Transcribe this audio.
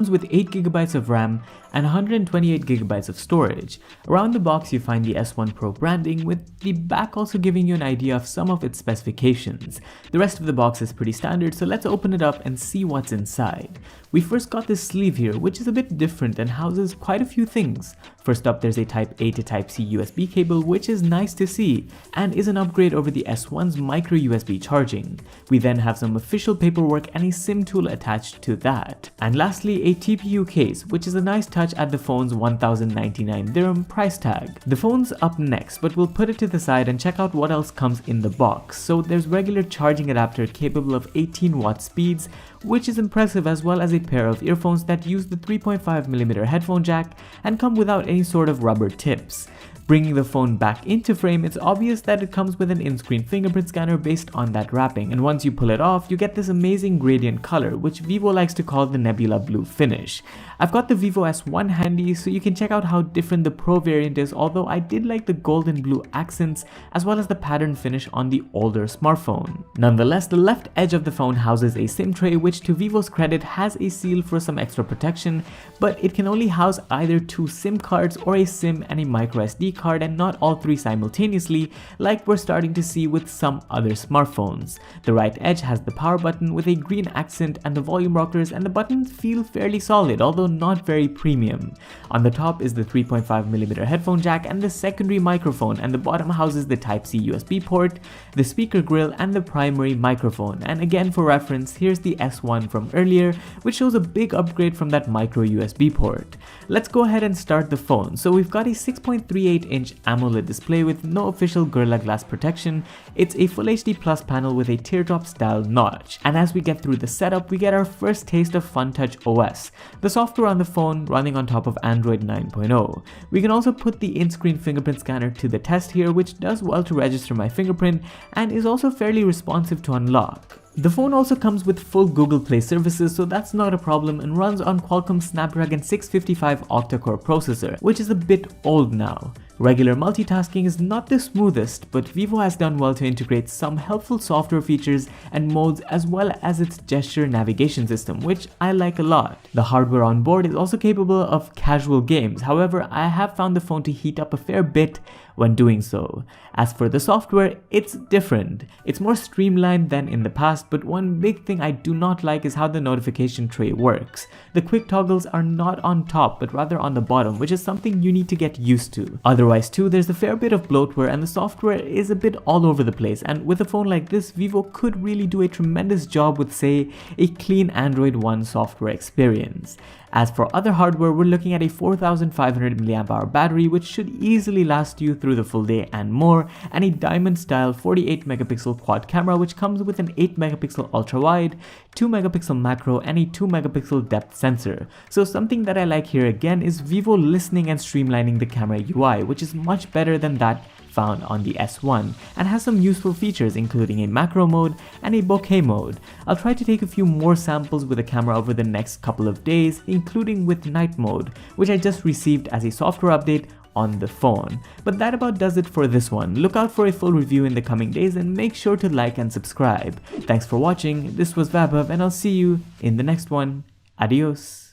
with 8GB of RAM and 128GB of storage. Around the box you find the S1 Pro branding, with the back also giving you an idea of some of its specifications. The rest of the box is pretty standard, so let's open it up and see what's inside. We first got this sleeve here, which is a bit different and houses quite a few things. First up, there's a Type A to Type C USB cable, which is nice to see and is an upgrade over the S1's micro USB charging. We then have some official paperwork and a SIM tool attached to that. And lastly, a TPU case, which is a nice touch at the phone's 1099 dirham price tag. The phone's up next, but we'll put it to the side and check out what else comes in the box. So there's regular charging adapter capable of 18 watt speeds, which is impressive, as well as a pair of earphones that use the 3.5mm headphone jack and come without any sort of rubber tips. Bringing the phone back into frame, it's obvious that it comes with an in-screen fingerprint scanner based on that wrapping, and once you pull it off, you get this amazing gradient color, which Vivo likes to call the Nebula Blue finish. I've got the Vivo S1 handy, so you can check out how different the Pro variant is, although I did like the golden blue accents as well as the pattern finish on the older smartphone. Nonetheless, the left edge of the phone houses a SIM tray, which to Vivo's credit has a seal for some extra protection, but it can only house either 2 SIM cards or a SIM and a micro SD card, and not all 3 simultaneously like we're starting to see with some other smartphones. The right edge has the power button with a green accent and the volume rockers, and the buttons feel fairly solid, although not very premium. On the top is the 3.5mm headphone jack and the secondary microphone, and the bottom houses the Type-C USB port, the speaker grill, and the primary microphone. And again, for reference, here's the S1 from earlier, which shows a big upgrade from that micro USB port. Let's go ahead and start the phone. So we've got a 6.38-inch AMOLED display with no official Gorilla Glass protection. It's a Full HD Plus panel with a teardrop style notch. And as we get through the setup, we get our first taste of FunTouch OS, the software on the phone running on top of Android 9.0. We can also put the in-screen fingerprint scanner to the test here, which does well to register my fingerprint and is also fairly responsive to unlock. The phone also comes with full Google Play services, so that's not a problem, and runs on Qualcomm Snapdragon 655 octa-core processor, which is a bit old now. Regular multitasking is not the smoothest, but Vivo has done well to integrate some helpful software features and modes, as well as its gesture navigation system, which I like a lot. The hardware on board is also capable of casual games. However, I have found the phone to heat up a fair bit when doing so. As for the software, it's different. It's more streamlined than in the past, but one big thing I do not like is how the notification tray works. The quick toggles are not on top, but rather on the bottom, which is something you need to get used to. Otherwise too, there's a fair bit of bloatware and the software is a bit all over the place, and with a phone like this, Vivo could really do a tremendous job with, say, a clean Android One software experience. As for other hardware, we're looking at a 4500 mAh battery, which should easily last you through the full day and more, and a diamond style 48 megapixel quad camera, which comes with an 8 megapixel ultra wide, 2 megapixel macro, and a 2 megapixel depth sensor. So something that I like here again is Vivo listening and streamlining the camera UI, which is much better than that found on the S1, and has some useful features including a macro mode and a bokeh mode. I'll try to take a few more samples with the camera over the next couple of days, including with night mode, which I just received as a software update on the phone. But that about does it for this one. Look out for a full review in the coming days and make sure to like and subscribe. Thanks for watching. This was Vaibhav and I'll see you in the next one. Adios.